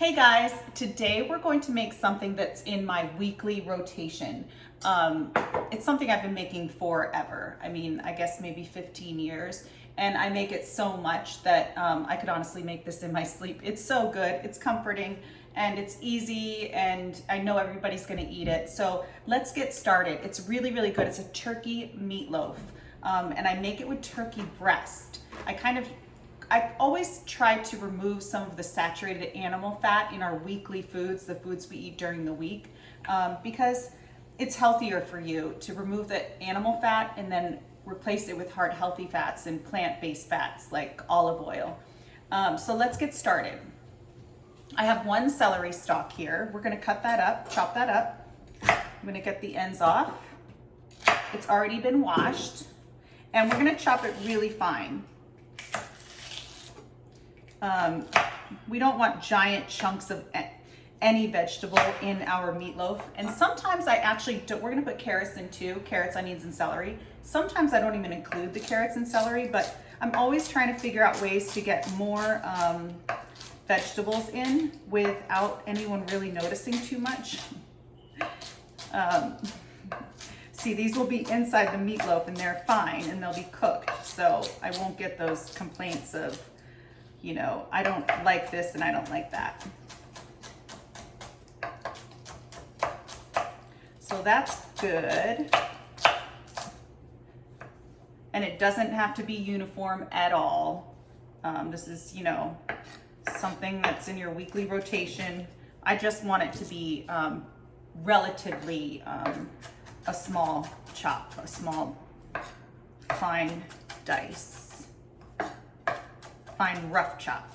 Hey guys, today we're going to make something that's in my weekly rotation. It's something I've been making forever. I mean, I guess maybe 15 years. And I make it so much that I could honestly make this in my sleep. It's so good, it's comforting, and it's easy, and I know everybody's gonna eat it. So let's get started. It's really, really good. It's a turkey meatloaf. And I make it with turkey breast. I always try to remove some of the saturated animal fat in our weekly foods, the foods we eat during the week, because it's healthier for you to remove the animal fat and then replace it with healthy fats and plant-based fats like olive oil. So let's get started. I have one celery stalk here. We're gonna cut that up, chop that up. I'm gonna get the ends off. It's already been washed, and we're gonna chop it really fine. We don't want giant chunks of any vegetable in our meatloaf. And sometimes I actually don't, we're gonna put carrots in too, carrots, onions, and celery. Sometimes I don't even include the carrots and celery, but I'm always trying to figure out ways to get more vegetables in without anyone really noticing too much. See, these will be inside the meatloaf and they're fine and they'll be cooked. So I won't get those complaints of, you know, I don't like this and I don't like that. So that's good. And it doesn't have to be uniform at all. This is, you know, something that's in your weekly rotation. I just want it to be relatively a small chop, a small fine dice. Fine rough chop.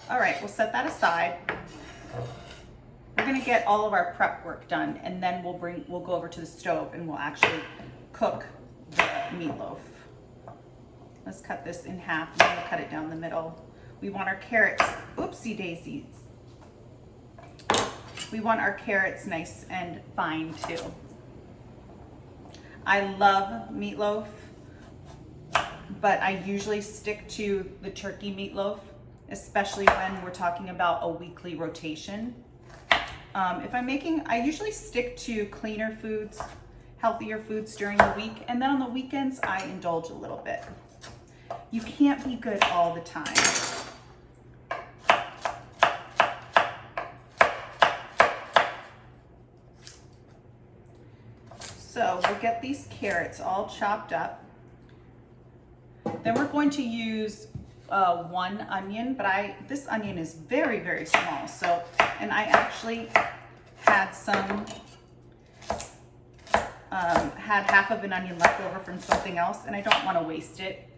All right, we'll set that aside. We're gonna get all of our prep work done, and then we'll go over to the stove and we'll actually cook the meatloaf. Let's cut this in half and then we'll cut it down the middle. We want our carrots, oopsie daisies. We want our carrots nice and fine too. I love meatloaf, but I usually stick to the turkey meatloaf, especially when we're talking about a weekly rotation. If I'm making, I usually stick to cleaner foods, healthier foods during the week, and then on the weekends, I indulge a little bit. You can't be good all the time. So we'll get these carrots all chopped up. Then we're going to use one onion, but this onion is very, very small. So, and I actually had had half of an onion left over from something else, and I don't want to waste it.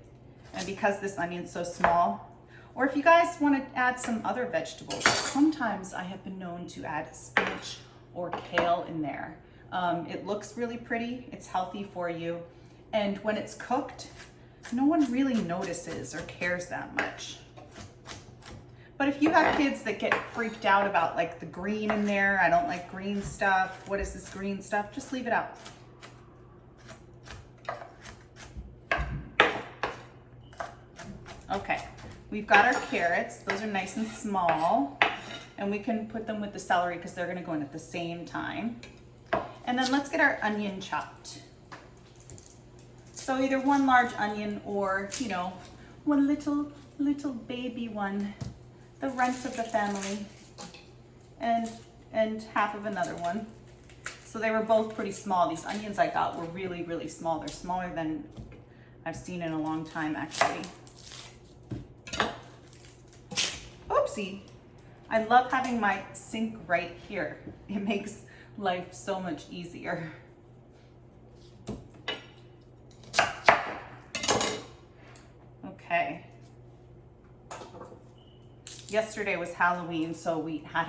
And because this onion's so small, or if you guys want to add some other vegetables, sometimes I have been known to add spinach or kale in there. It looks really pretty, it's healthy for you, and when it's cooked, no one really notices or cares that much. But if you have kids that get freaked out about like the green in there, I don't like green stuff, what is this green stuff? Just leave it out. Okay, we've got our carrots. Those are nice and small, and we can put them with the celery because they're gonna go in at the same time. And then let's get our onion chopped. So either one large onion or, you know, one little baby one, the runt of the family, and half of another one. So they were both pretty small. These onions I got were really, really small. They're smaller than I've seen in a long time, actually. Oopsie. I love having my sink right here. It makes life so much easier. Okay. Yesterday was Halloween, so we had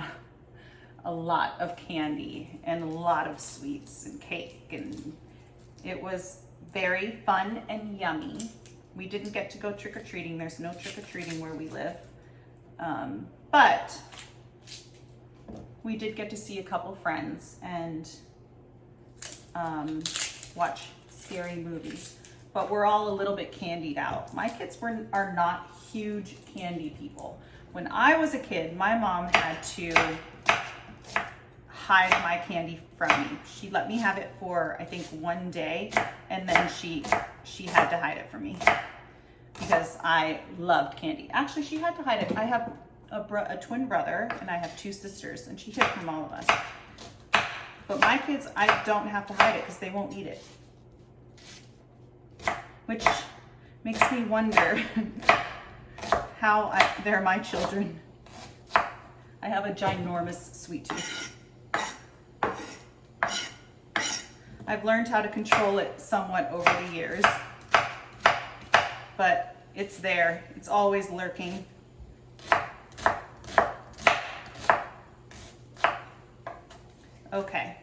a lot of candy and a lot of sweets and cake, and it was very fun and yummy. We didn't get to go trick-or-treating. There's no trick-or-treating where we live. But we did get to see a couple friends and watch scary movies. But we're all a little bit candied out. My kids are not huge candy people. When I was a kid, my mom had to hide my candy from me. She let me have it for, I think, one day, and then she had to hide it from me because I loved candy. Actually, she had to hide it. I have a twin brother, and I have 2 sisters, and she hid from all of us. But my kids, I don't have to hide it because they won't eat it. Which makes me wonder how they're my children. I have a ginormous sweet tooth. I've learned how to control it somewhat over the years, but it's there. It's always lurking. Okay.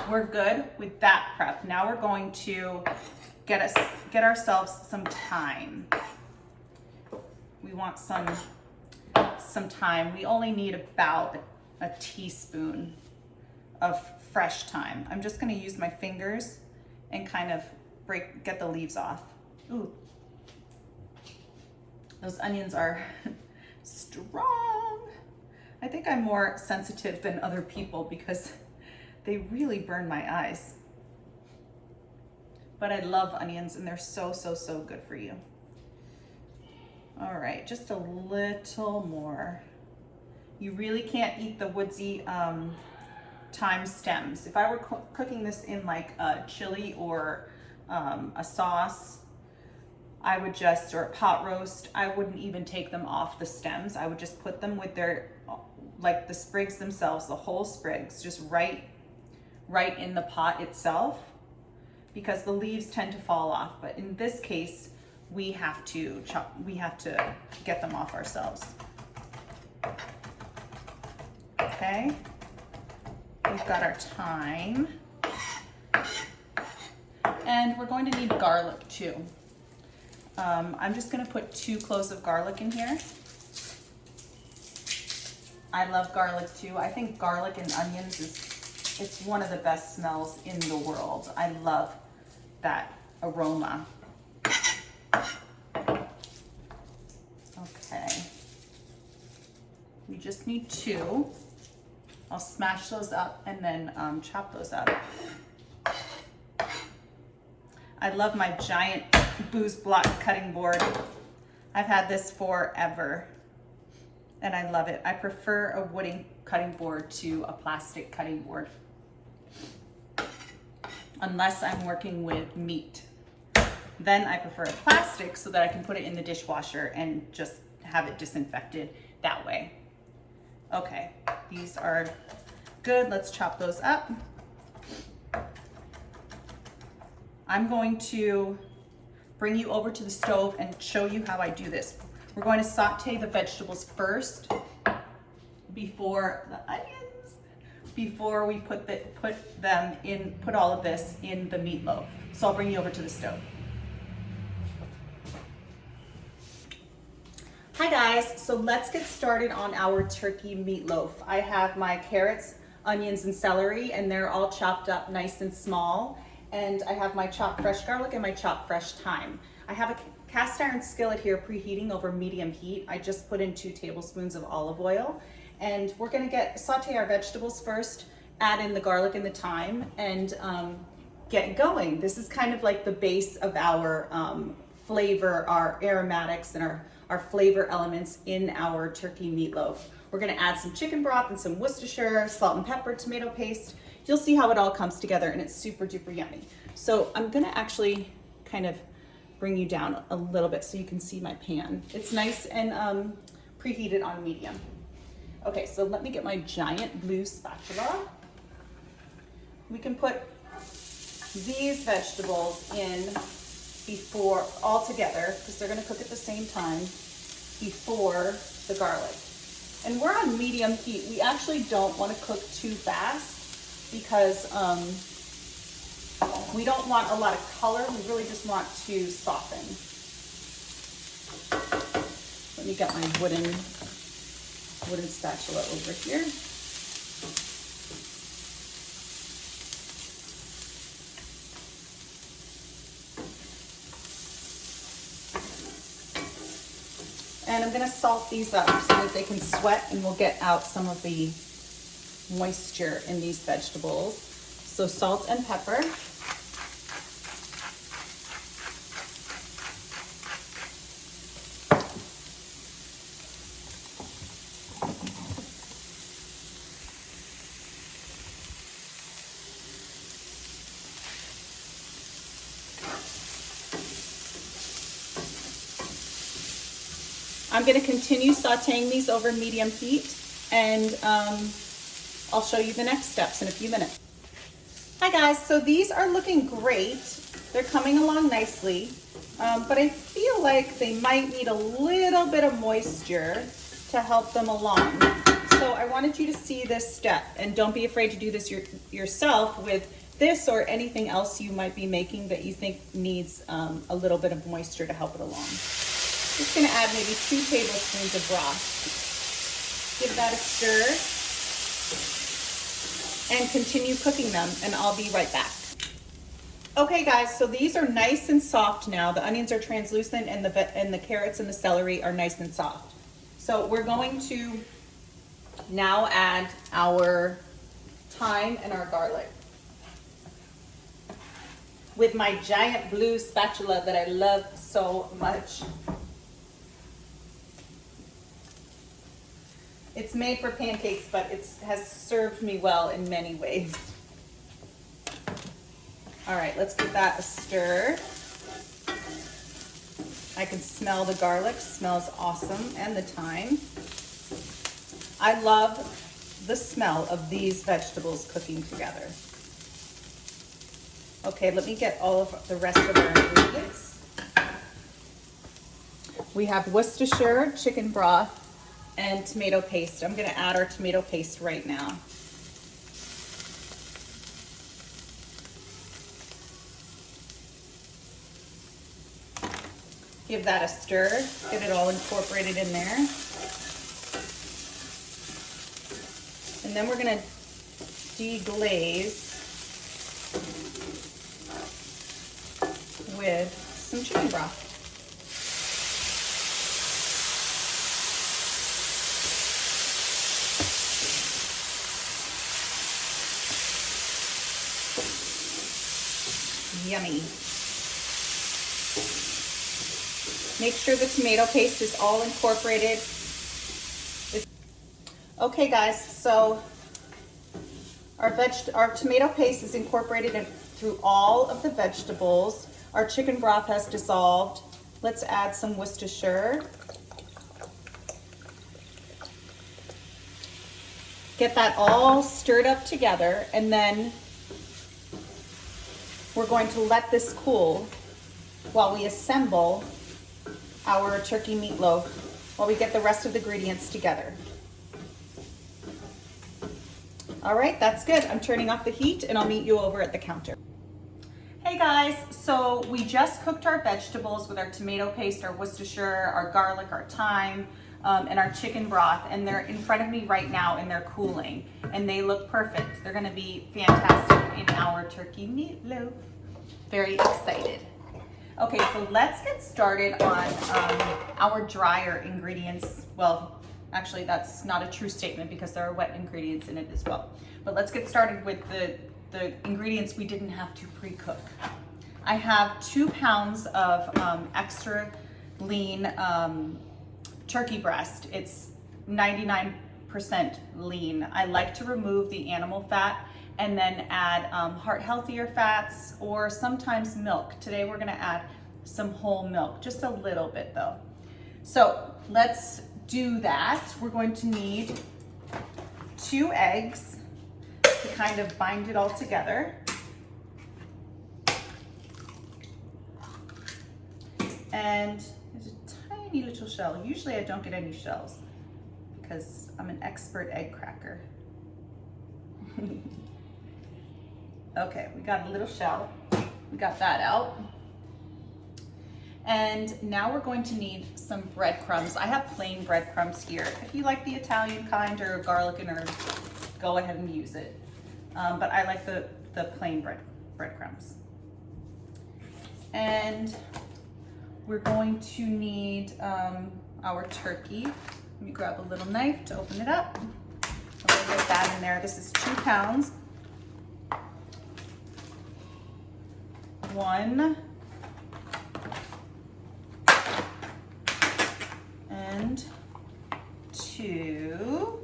We're good with that prep. Now we're going to get ourselves some thyme. We want some thyme. We only need about a teaspoon of fresh thyme. I'm just going to use my fingers and kind of get the leaves off. Ooh, those onions are strong. I think I'm more sensitive than other people because they really burn my eyes. But I love onions, and they're so, so, so good for you. All right, just a little more. You really can't eat the woodsy thyme stems. If I were cooking this in like a chili or a sauce, I would just, or a pot roast, I wouldn't even take them off the stems. I would just put them with their, like the sprigs themselves, the whole sprigs, just right in the pot itself, because the leaves tend to fall off. But in this case, we have to get them off ourselves. Okay, we've got our thyme, and we're going to need garlic too. I'm just gonna put 2 cloves of garlic in here. I love garlic too. I think garlic and onions it's one of the best smells in the world. I love that aroma. Okay. We just need 2. I'll smash those up and then chop those up. I love my giant booze block cutting board. I've had this forever and I love it. I prefer a wooden cutting board to a plastic cutting board, unless I'm working with meat. Then I prefer a plastic so that I can put it in the dishwasher and just have it disinfected that way. Okay, these are good. Let's chop those up. I'm going to bring you over to the stove and show you how I do this. We're going to saute the vegetables first before the onions, before we put all of this in the meatloaf. So I'll bring you over to the stove. Hi guys, so let's get started on our turkey meatloaf. I have my carrots, onions, and celery, and they're all chopped up nice and small. And I have my chopped fresh garlic and my chopped fresh thyme. I have a cast iron skillet here preheating over medium heat. I just put in 2 tablespoons of olive oil. And we're gonna saute our vegetables first, add in the garlic and the thyme, and get going. This is kind of like the base of our flavor, our aromatics, and our flavor elements in our turkey meatloaf. We're gonna add some chicken broth and some Worcestershire, salt and pepper, tomato paste. You'll see how it all comes together, and it's super duper yummy. So I'm gonna actually kind of bring you down a little bit so you can see my pan. It's nice and preheated on medium. Okay, so let me get my giant blue spatula. We can put these vegetables in all together, because they're gonna cook at the same time, before the garlic. And we're on medium heat. We actually don't wanna cook too fast, because we don't want a lot of color. We really just want to soften. Let me get my wooden spatula over here. And I'm gonna salt these up so that they can sweat and we'll get out some of the moisture in these vegetables. So salt and pepper. I'm going to continue sauteing these over medium heat, and I'll show you the next steps in a few minutes. Hi guys, so these are looking great. They're coming along nicely, but I feel like they might need a little bit of moisture to help them along. So I wanted you to see this step, and don't be afraid to do this yourself with this or anything else you might be making that you think needs a little bit of moisture to help it along. Just gonna add maybe 2 tablespoons of broth. Give that a stir and continue cooking them, and I'll be right back. Okay guys, so these are nice and soft now. The onions are translucent and the carrots and the celery are nice and soft. So we're going to now add our thyme and our garlic with my giant blue spatula that I love so much. It's made for pancakes, but it has served me well in many ways. All right, let's give that a stir. I can smell the garlic, smells awesome, and the thyme. I love the smell of these vegetables cooking together. Okay, let me get all of the rest of our ingredients. We have Worcestershire chicken broth and tomato paste. I'm gonna add our tomato paste right now. Give that a stir, get it all incorporated in there. And then we're gonna deglaze with some chicken broth. Yummy. Make sure the tomato paste is all incorporated. Okay guys, so our tomato paste is incorporated through all of the vegetables. Our chicken broth has dissolved. Let's add some Worcestershire. Get that all stirred up together, and then we're going to let this cool while we assemble our turkey meatloaf, while we get the rest of the ingredients together. All right, that's good. I'm turning off the heat and I'll meet you over at the counter. Hey guys, so we just cooked our vegetables with our tomato paste, our Worcestershire, our garlic, our thyme, and our chicken broth, and they're in front of me right now and they're cooling and they look perfect. They're gonna be fantastic in our turkey meatloaf. Very excited. Okay, so let's get started on our drier ingredients. Well, actually that's not a true statement because there are wet ingredients in it as well. But let's get started with the ingredients we didn't have to pre-cook. I have 2 pounds of extra lean turkey breast. It's 99% lean. I like to remove the animal fat and then add heart healthier fats or sometimes milk. Today we're gonna add some whole milk, just a little bit though. So let's do that. We're going to need 2 eggs to kind of bind it all together. And there's a tiny little shell. Usually I don't get any shells because I'm an expert egg cracker. Okay, we got a little shell. We got that out. And now we're going to need some breadcrumbs. I have plain breadcrumbs here. If you like the Italian kind or garlic and herb, go ahead and use it. But I like the plain breadcrumbs. And we're going to need our turkey. Let me grab a little knife to open it up. I'm gonna get that in there. This is 2 pounds. 1 and 2.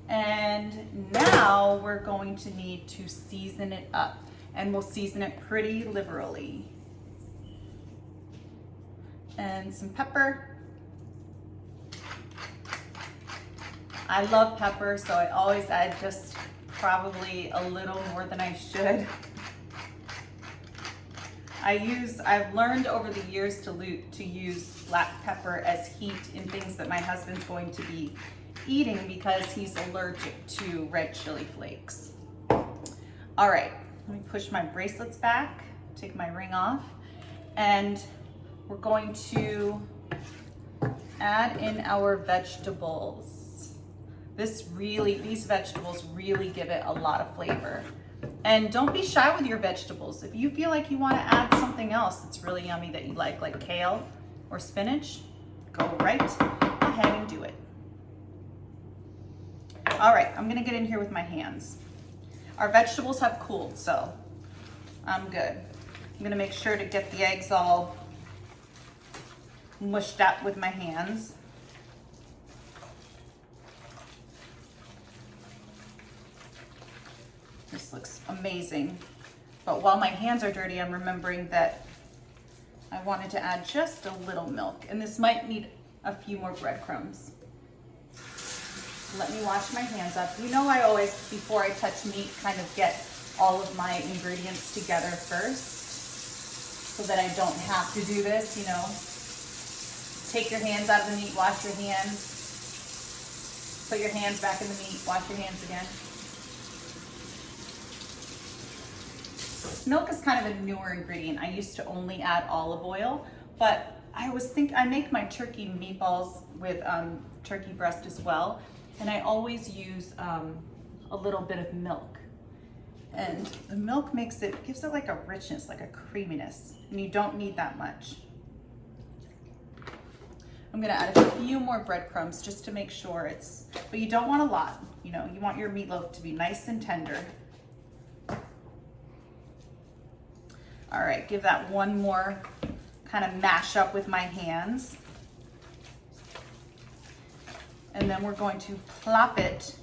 And now we're going to need to season it up, and we'll season it pretty liberally. And some pepper. I love pepper, so I always add just probably a little more than I should. I've learned over the years to use black pepper as heat in things that my husband's going to be eating because he's allergic to red chili flakes. All right, let me push my bracelets back, take my ring off, and we're going to add in our vegetables. These vegetables really give it a lot of flavor. And don't be shy with your vegetables. If you feel like you want to add something else that's really yummy that you like kale or spinach, go right ahead and do it. All right, I'm gonna get in here with my hands. Our vegetables have cooled, so I'm good. I'm gonna make sure to get the eggs all mushed up with my hands. This looks amazing. But while my hands are dirty, I'm remembering that I wanted to add just a little milk, and this might need a few more breadcrumbs. Let me wash my hands up. You know, I always, before I touch meat, kind of get all of my ingredients together first so that I don't have to do this, you know. Take your hands out of the meat, wash your hands, put your hands back in the meat, wash your hands again. Milk is kind of a newer ingredient. I used to only add olive oil, but I make my turkey meatballs with turkey breast as well, and I always use a little bit of milk. And the milk gives it like a richness, like a creaminess, and you don't need that much. I'm gonna add a few more breadcrumbs just to make sure but you don't want a lot. You know, you want your meatloaf to be nice and tender. All right, give that one more kind of mash up with my hands. And then we're going to plop it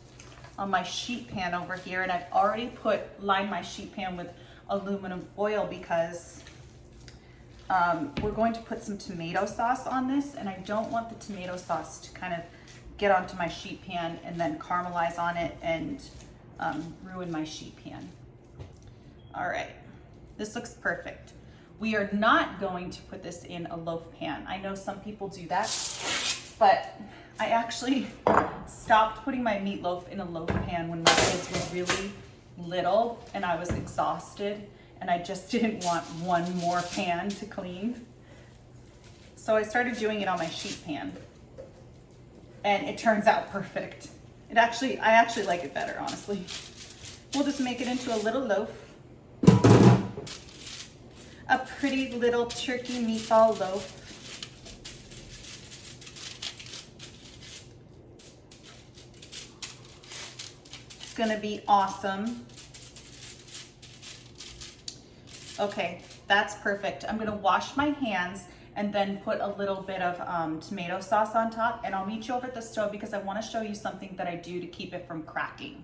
on my sheet pan over here. And I've already lined my sheet pan with aluminum foil because we're going to put some tomato sauce on this, and I don't want the tomato sauce to kind of get onto my sheet pan and then caramelize on it and ruin my sheet pan. All right. This looks perfect. We are not going to put this in a loaf pan. I know some people do that, but I actually stopped putting my meatloaf in a loaf pan when my kids were really little and I was exhausted and I just didn't want one more pan to clean. So I started doing it on my sheet pan and it turns out perfect. I actually like it better, honestly. We'll just make it into a little loaf. A pretty little turkey meatball loaf. It's gonna be awesome. Okay, that's perfect. I'm gonna wash my hands and then put a little bit of tomato sauce on top, and I'll meet you over at the stove because I wanna show you something that I do to keep it from cracking.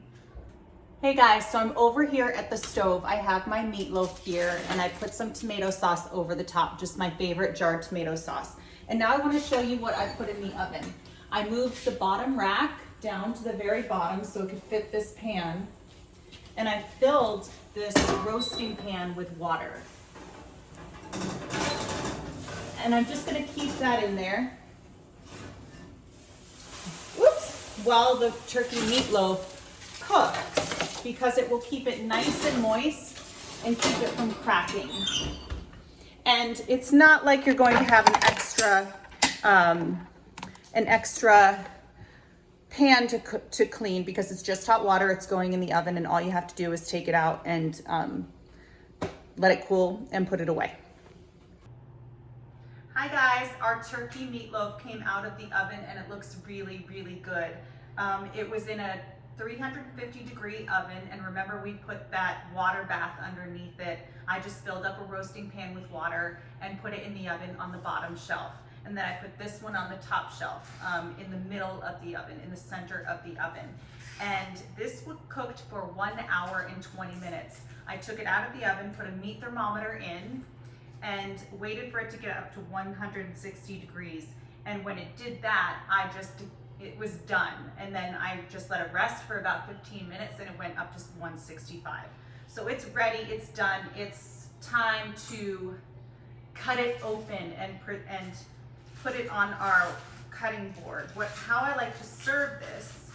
Hey guys, so I'm over here at the stove. I have my meatloaf here and I put some tomato sauce over the top, just my favorite jarred tomato sauce. And now I want to show you what I put in the oven. I moved the bottom rack down to the very bottom so it could fit this pan. And I filled this roasting pan with water. And I'm just going to keep that in there. Whoops! While the turkey meatloaf cooks, because it will keep it nice and moist and keep it from cracking. And it's not like you're going to have an extra pan to clean because it's just hot water. It's going in the oven and all you have to do is take it out and let it cool and put it away. Hi guys, our turkey meatloaf came out of the oven and it looks really, really good. It was in a 350-degree oven, and remember we put that water bath underneath it. I just filled up a roasting pan with water and put it in the oven on the bottom shelf. And then I put this one on the top shelf, in the middle of the oven, in the center of the oven. And this was cooked for 1 hour and 20 minutes. I took it out of the oven, put a meat thermometer in, and waited for it to get up to 160 degrees. And when it did that, it was done. And then I just let it rest for about 15 minutes and it went up to 165. So it's ready, it's done. It's time to cut it open and put it on our cutting board. How I like to serve this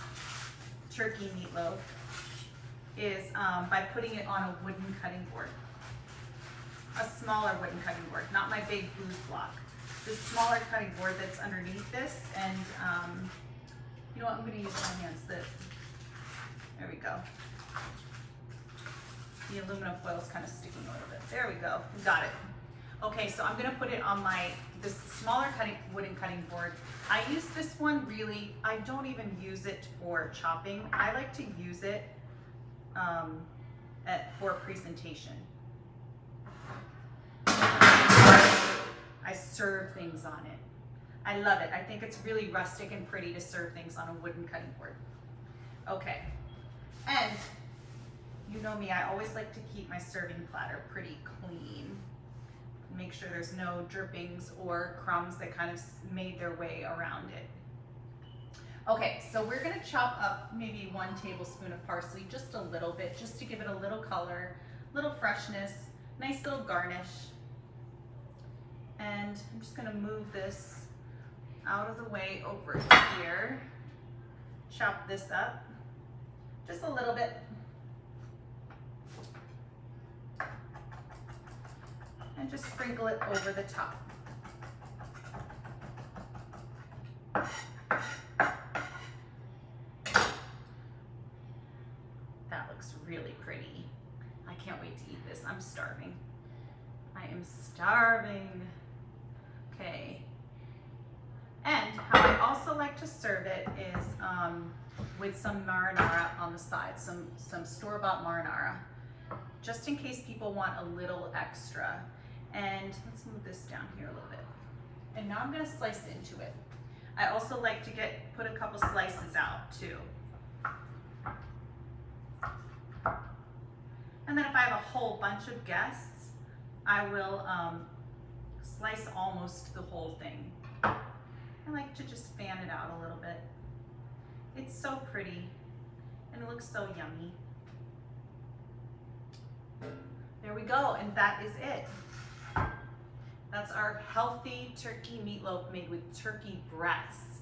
turkey meatloaf is by putting it on a wooden cutting board. A smaller wooden cutting board, not my big booze block. This smaller cutting board that's underneath this, and you know what, I'm gonna use my hands. There we go. The aluminum foil is kind of sticking a little bit. There we go, we got it. Okay, so I'm gonna put it on this smaller wooden cutting board. I use this one really, I don't even use it for chopping. I like to use it for presentation. I serve things on it. I love it. I think it's really rustic and pretty to serve things on a wooden cutting board. Okay, and you know me, I always like to keep my serving platter pretty clean. Make sure there's no drippings or crumbs that kind of made their way around it. Okay, so we're gonna chop up maybe 1 tablespoon of parsley, just a little bit, just to give it a little color, little freshness, nice little garnish. And I'm just gonna move this out of the way over here. Chop this up just a little bit. And just sprinkle it over the top. That looks really pretty. I can't wait to eat this. I'm starving. I am starving. Okay. And how I also like to serve it is with some marinara on the side, some store-bought marinara, just in case people want a little extra. And let's move this down here a little bit. And now I'm gonna slice into it. I also like to put a couple slices out too. And then if I have a whole bunch of guests, I will slice almost the whole thing. I like to just fan it out a little bit. It's so pretty and it looks so yummy. There we go, and that is it. That's our healthy turkey meatloaf made with turkey breasts.